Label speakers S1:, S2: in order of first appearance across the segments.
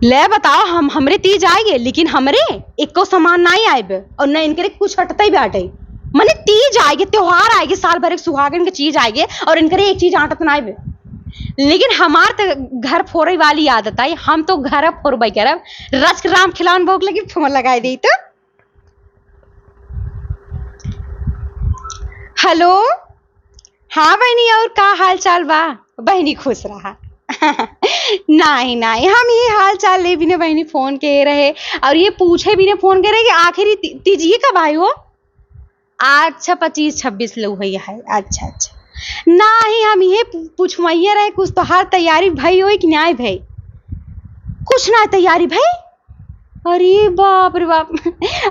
S1: ले बताओ, हम हमरे तीज आएगे लेकिन हमरे एक को सामान नहीं आए और न इनके कुछ हटता ही बाटे। मने तीज आएगे, त्योहार आएगे, साल भर एक सुहागन की चीज आएगे और इनके एक चीज आटत ना आए। लेकिन हमार तो घर फोड़े वाली आदत आई, हम तो घर फोड़बे करब। रच राम खिलावन भोग लगी फोन लगाई दी तो। हेलो, हाँ बहनी, और का हाल चाल बा? बहनी खुश रहा। नहीं नहीं, हम ये हाल चाल ले भी ने बहनी फोन के रहे और ये पूछे भी ने फोन के रहे कि आखिर तीजिए कब आए हो? अच्छा 25-26 लोग है। अच्छा अच्छा, नहीं हम ये पूछवाइए रहे कुछ तो हर तैयारी भई हो कि न्याय भई? कुछ ना तैयारी भई? अरे बाप रे बाप।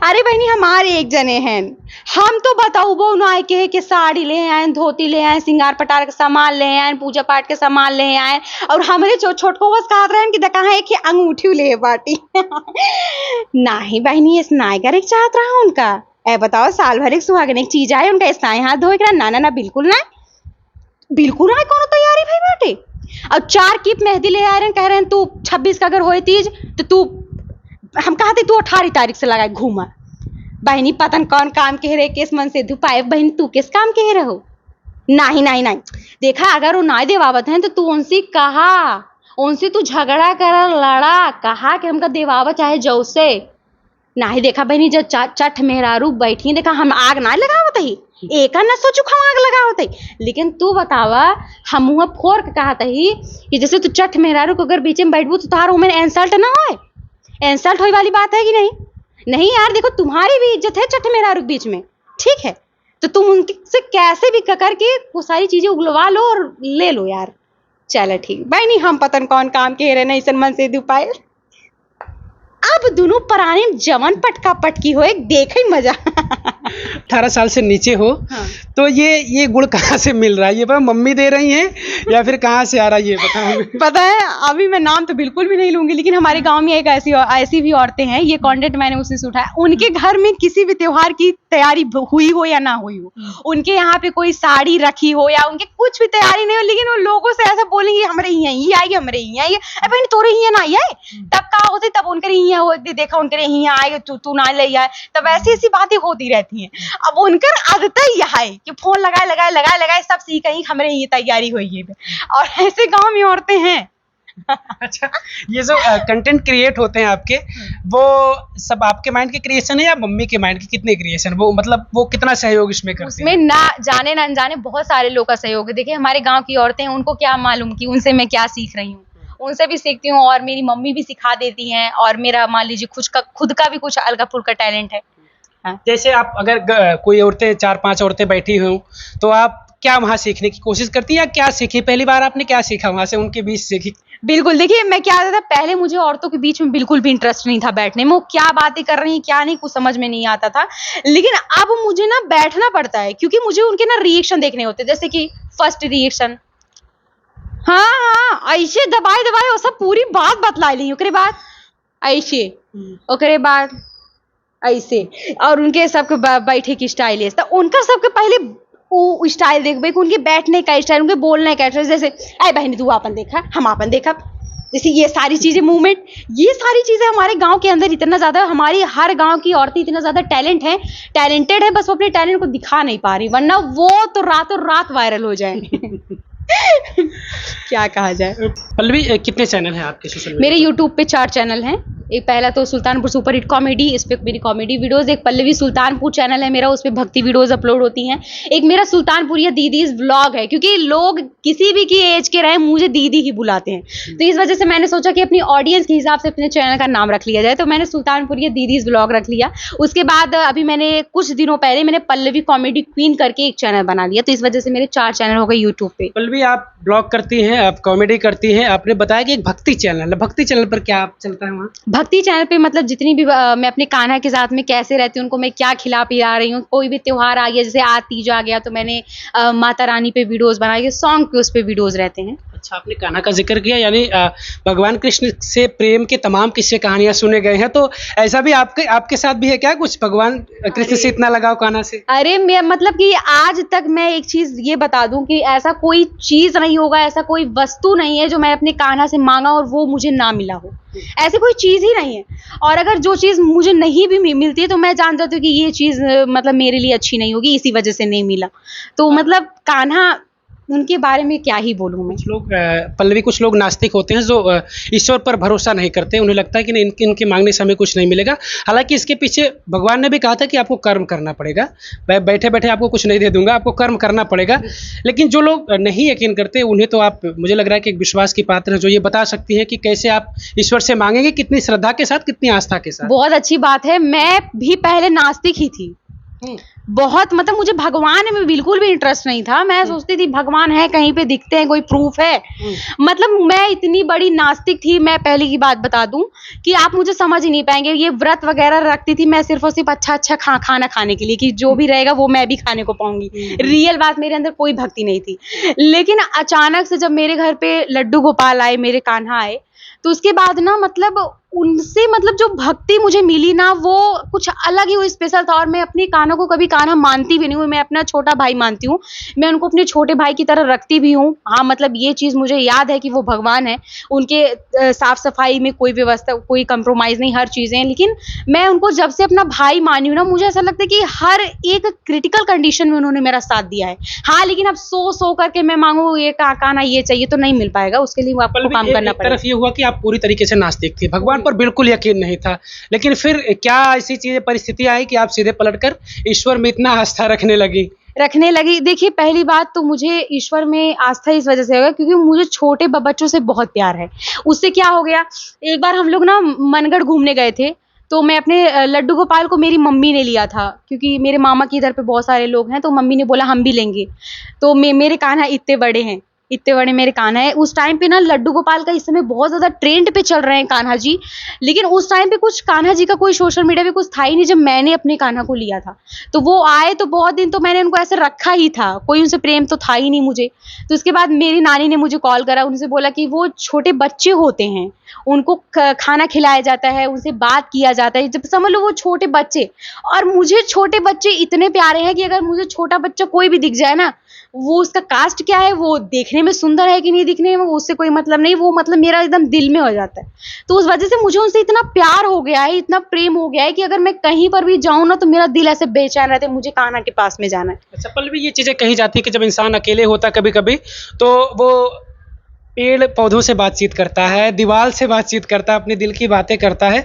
S1: अरे बहनी हमारे एक जने हैं, हम तो बताऊ वो ना के साड़ी ले आए, धोती ले आए, सिंगार पटार के सामान ले आए, पूजा पाठ के सामान ले आए और हमरे छोटको बस कहा रहे कि देखा है कि अंगूठी ले बाटी। नहीं बहनी इस नाय करे चाहत रहा उनका। ए बताओ, साल भर एक सुहागन एक चीज आए उनका इस हाथ धोए करा? ना ना ना, बिल्कुल ना, बिल्कुल ना कोनो तैयारी भाई बाटे। और 4 कीप मेहंदी ले आ रहे हैं, कह रहे हैं तू 26 का अगर होए तीज तो तू, हम कहते तू 18 तारीख से लगाए घूमा। बहनी पतन कौन काम कह रहे किस मन से धुपाए? बहन तू किस काम कह रहे हो? नहीं नहीं नहीं, देखा अगर वो ना देवावत है तो तू उनसे कहा, उनसे तू झगड़ा कर, लड़ा, कहा कि हमका देवावत चाहे जो से नहीं। देखा बहनी जब चट मेहरारू बैठी, देखा हम आग ना लगावत ही, एक न सोचू हम आग लगावत ही। लेकिन तू बतावा, हम मुँह फोड़ के कहत ही कि जैसे तू चट मेहरारू को अगर बीच में बैठबू तो तार में इंसल्ट ना होए? इंसल्ट होने वाली बात है कि नहीं? नहीं यार, देखो तुम्हारी भी इज्जत है चट मेहरारू के बीच में, ठीक है? तो तुम उनसे कैसे भी करके वो सारी चीजें उगलवा लो और ले लो यार। चलो ठीक बहनी, हम पतन कौन काम कह रहे नहीं मन से दुपाए। अब दोनों पराने जवन पटका पटकी हो, एक देखे मजा।
S2: 18 साल से नीचे हो। हाँ। तो ये गुड़ कहाँ से मिल रहा है? ये मम्मी दे रही हैं या फिर कहाँ से आ रहा है ये बताओ।
S1: पता है, अभी मैं नाम तो बिल्कुल भी नहीं लूंगी, लेकिन हमारे गांव में एक ऐसी भी औरतें हैं, ये कंटेंट मैंने उसी से उठाया। उनके घर में किसी भी त्योहार की तैयारी हुई हो या ना हुई हो, उनके यहाँ पे कोई साड़ी रखी हो या उनके कुछ भी तैयारी नहीं हो, लेकिन वो लोगों से ऐसा बोलेंगे हमारे यहाँ आई, हमारे यहाँ आई। अरे तोरे यहाँ ना आई, तब का होती तब उनके यहाँ होती, देखा उनके यहाँ आए तू ना ले आए, तब ऐसी ऐसी बातें होती रहती हैं। अब उनकर आदत यह है कि फोन लगाए सब सीख ही हमारे ये तैयारी हुई है, और ऐसे गांव में औरतें हैं।
S2: अच्छा, ये जो कंटेंट क्रिएट होते हैं आपके, वो सब आपके माइंड के क्रिएशन है या मम्मी के माइंड के? कितने क्रिएशन, वो मतलब वो कितना सहयोग इसमें करते हैं?
S1: उसमें ना जाने ना अनजाने बहुत सारे लोग का सहयोग है। देखिए हमारे गांव की औरतें हैं, उनको क्या मालूम कि उनसे मैं क्या सीख रही हूँ, उनसे भी सीखती हूँ और मेरी मम्मी भी सिखा देती हैं, और मेरा मान लीजिए खुद का भी कुछ हल्का फुल्का टैलेंट है।
S2: हाँ। जैसे आप अगर कोई औरतें 4-5 औरतें बैठी हो तो आप क्या वहाँ सीखने की कोशिश करती हैं या क्या सीखी? पहली बार आपने क्या सीखा वहाँ से, उनके बीच सीखी?
S1: बिल्कुल, देखिए मैं क्या था, पहले मुझे औरतों के बीच में बिल्कुल भी इंटरेस्ट नहीं था बैठने में, वो क्या बातें कर रही हैं क्या नहीं कुछ समझ में नहीं आता था। लेकिन अब मुझे ना बैठना पड़ता है, क्योंकि मुझे उनके ना रिएक्शन देखने होते हैं। जैसे कि फर्स्ट रिएक्शन, हाँ ऐसे दबाए वो सब पूरी बात बतला ली, ओकरे बाद ऐसे, ओकरे बाद ऐसे, और उनके सबके बैठे की स्टाइल है, तो उनका सबके पहले वो स्टाइल देखबे, उनके बैठने का स्टाइल, उनके बोलने का स्टाइल। जैसे अरे बहनी तू अपन देखा, हम अपन देखा, जैसे ये सारी चीजें मूवमेंट, ये सारी चीजें हमारे गांव के अंदर इतना ज्यादा, हमारी हर गांव की औरतें इतना ज्यादा टैलेंटेड है, बस वो अपने टैलेंट को दिखा नहीं पा रही, वरना वो तो रातों रात वायरल हो जाए। क्या कहा जाए।
S2: पल्लवी, कितने चैनल हैं आपके सोशल मीडिया?
S1: मेरे यूट्यूब पे 4 चैनल हैं। एक पहला तो सुल्तानपुर सुपर हिट कॉमेडी, इस पे मेरी कॉमेडी वीडियोस। एक पल्लवी सुल्तानपुर चैनल है मेरा, उस पे भक्ति वीडियोस अपलोड होती हैं। एक मेरा सुल्तानपुरिया दीदीज व्लॉग है, क्योंकि लोग किसी भी की एज के रहे मुझे दीदी ही बुलाते हैं, तो इस वजह से मैंने सोचा कि अपनी ऑडियंस के हिसाब से अपने चैनल का नाम रख लिया जाए, तो मैंने सुल्तानपुरिया दीदीज व्लॉग रख लिया। उसके बाद अभी मैंने कुछ दिनों पहले मैंने पल्लवी कॉमेडी क्वीन करके एक चैनल बना लिया, तो इस वजह से मेरे 4 चैनल हो गए यूट्यूब पे।
S2: पल्लवी, आप ब्लॉग करती हैं, आप कॉमेडी करती हैं, आपने बताया कि एक भक्ति चैनल है, भक्ति चैनल पर क्या चलता है वहाँ?
S1: भक्ति चैनल पे मतलब जितनी भी मैं अपने कान्हा के साथ में कैसे रहती हूँ, उनको मैं क्या खिला पिला रही हूँ, कोई भी त्योहार आ गया, जैसे आज तीज आ गया तो मैंने माता रानी पे वीडियोस बनाए, सॉन्ग पे उस पे वीडियोस रहते हैं।
S2: अच्छा, आपने कान्हा का जिक्र किया, यानी भगवान कृष्ण से प्रेम के तमाम किस्से कहानियां सुने गए हैं, तो ऐसा भी आपके साथ भी है क्या कुछ, भगवान कृष्ण से इतना लगाव कान्हा से?
S1: अरे मैं मतलब कि आज तक मैं एक चीज ये बता दूं कि ऐसा कोई चीज नहीं होगा, ऐसा कोई वस्तु नहीं है जो मैं अपने कान्हा से मांगा और वो मुझे ना मिला हो। ऐसी कोई चीज ही नहीं है। और अगर जो चीज मुझे नहीं भी मिलती है तो मैं जान जाती हूँ कि ये चीज मतलब मेरे लिए अच्छी नहीं होगी, इसी वजह से नहीं मिला। तो मतलब कान्हा, उनके बारे में क्या ही बोलूं मैं।
S2: कुछ लोग पल्लवी, कुछ लोग नास्तिक होते हैं जो ईश्वर पर भरोसा नहीं करते, उन्हें लगता है कि नहीं, इनके मांगने से हमें कुछ नहीं मिलेगा। हालांकि इसके पीछे भगवान ने भी कहा था कि आपको कर्म करना पड़ेगा, मैं बैठे बैठे आपको कुछ नहीं दे दूंगा, आपको कर्म करना पड़ेगा। लेकिन जो लोग नहीं यकीन करते उन्हें तो आप, मुझे लग रहा है कि एक विश्वास की पात्र है जो ये बता सकती है कि कैसे आप ईश्वर से मांगेंगे, कितनी श्रद्धा के साथ, कितनी आस्था के साथ।
S1: बहुत अच्छी बात है। मैं भी पहले नास्तिक ही थी, बहुत मतलब मुझे भगवान में बिल्कुल भी इंटरेस्ट नहीं था। मैं सोचती थी भगवान है, कहीं पे दिखते हैं, कोई प्रूफ है। मतलब मैं इतनी बड़ी नास्तिक थी, मैं पहले की बात बता दूं कि आप मुझे समझ ही नहीं पाएंगे। ये व्रत वगैरह रखती थी मैं सिर्फ और सिर्फ अच्छा अच्छा खाना खाने के लिए, कि जो भी रहेगा वो मैं भी खाने को पाऊंगी। रियल बात, मेरे अंदर कोई भक्ति नहीं थी। लेकिन अचानक से जब मेरे घर पे लड्डू गोपाल आए, मेरे कान्हा आए, तो उसके बाद ना मतलब उनसे मतलब जो भक्ति मुझे मिली ना, वो कुछ अलग ही, वो स्पेशल था। और मैं अपने कान्हा को कभी कान्हा मानती भी नहीं हूँ, मैं अपना छोटा भाई मानती हूँ। मैं उनको अपने छोटे भाई की तरह रखती भी हूँ। हाँ मतलब ये चीज मुझे याद है कि वो भगवान है, उनके साफ सफाई में कोई व्यवस्था, कोई कंप्रोमाइज नहीं, हर चीजें। लेकिन मैं उनको जब से अपना भाई मानी हूँ ना, मुझे ऐसा लगता है कि हर एक क्रिटिकल कंडीशन में उन्होंने मेरा साथ दिया है। हाँ लेकिन अब सो करके मैं मांगू ये कान्हा ये चाहिए तो नहीं मिल पाएगा, उसके लिए आपको काम करना
S2: एक
S1: पड़ेगा।
S2: तरफ ये हुआ कि आप पूरी तरीके से नास्तिक थी, भगवान पर बिल्कुल यकीन नहीं था, लेकिन फिर क्या ऐसी चीजें, परिस्थिति आई कि आप सीधे पलटकर ईश्वर में इतना आस्था
S1: रखने लगी। देखिए पहली बात तो मुझे ईश्वर में आस्था इस वजह से हो गया क्योंकि मुझे छोटे बच्चों से बहुत प्यार है। उससे क्या हो गया, एक बार हम लोग ना मनगढ़ घूमने गए थे, तो मैं अपने लड्डू गोपाल को मेरी मम्मी ने लिया था, क्योंकि मेरे मामा के इधर पे बहुत सारे लोग हैं, तो मम्मी ने बोला हम भी लेंगे। तो मेरे कान्हा इतने बड़े हैं, इतने बड़े मेरे कान्हा है। उस टाइम पे ना लड्डू गोपाल का इस समय बहुत ज्यादा ट्रेंड पे चल रहे हैं कान्हा जी। लेकिन उस टाइम पे कुछ कान्हा जी का कोई सोशल मीडिया पे कुछ था ही नहीं जब मैंने अपने कान्हा को लिया था। तो वो आए तो बहुत दिन तो मैंने उनको ऐसे रखा ही था, कोई उनसे प्रेम तो था ही नहीं मुझे। तो उसके बाद मेरी नानी ने मुझे कॉल करा, उनसे बोला कि वो छोटे बच्चे होते हैं, उनको खाना खिलाया जाता है, उनसे बात किया जाता है, जब समझ लो वो छोटे बच्चे। और मुझे छोटे बच्चे इतने प्यारे हैं कि अगर मुझे छोटा बच्चा कोई भी दिख जाए ना, वो उसका कास्ट क्या है, वो देखने में सुंदर है कि नहीं दिखने में, उससे कोई मतलब नहीं, वो मतलब मेरा एकदम दिल में हो जाता है। तो उस वजह से मुझे उनसे इतना प्यार हो गया है, इतना प्रेम हो गया है कि अगर मैं कहीं पर भी जाऊं ना तो मेरा दिल ऐसे बेचैन रहता है, मुझे कान्हा के पास में जाना है।
S2: अच्छा पल्लवी, ये चीजें कही जाती है कि जब इंसान अकेले होता कभी कभी, तो वो पेड़ पौधों से बातचीत करता है, दीवार से बातचीत करता है, अपने दिल की बातें करता है,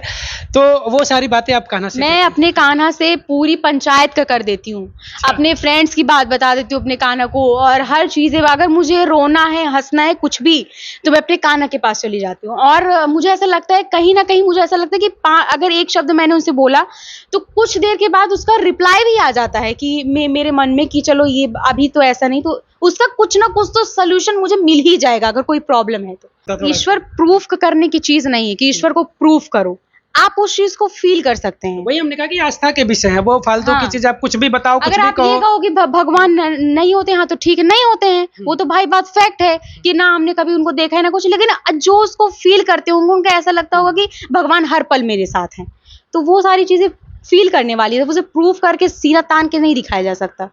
S2: तो वो सारी बातें आप कान्हा से
S1: मैं अपने कान्हा से पूरी पंचायत का कर देती हूँ। अपने फ्रेंड्स की बात बता देती हूँ अपने कान्हा को, और हर चीजें, अगर मुझे रोना है, हंसना है, कुछ भी, तो मैं अपने कान्हा के पास चली जाती हूँ। और मुझे ऐसा लगता है, कहीं ना कहीं मुझे ऐसा लगता है कि अगर एक शब्द मैंने उनसे बोला तो कुछ देर के बाद उसका रिप्लाई भी आ जाता है कि मेरे मन में कि चलो ये अभी तो ऐसा नहीं, तो उसका कुछ ना कुछ तो सोल्यूशन मुझे मिल ही जाएगा अगर कोई प्रॉब्लम है तो। ईश्वर प्रूफ करने की चीज नहीं है कि ईश्वर को प्रूफ करो, आप उस चीज को फील कर सकते हैं।
S2: वही हमने कहा कि आस्था के विषय है, वो फालतू की चीज आप कुछ भी बताओ, कुछ
S1: अगर
S2: भी
S1: आप
S2: कहो।
S1: ये कहो कि भगवान नहीं होते, हाँ तो ठीक है, नहीं होते हैं, वो तो भाई बात फैक्ट है कि ना हमने कभी उनको देखा है ना कुछ, लेकिन जो उसको फील करते होंगे उनको ऐसा लगता होगा कि भगवान हर पल मेरे साथ हैं। तो वो सारी चीजें फील करने वाली है, तो उसे प्रूफ करके सीना तान के नहीं दिखाया जा सकता।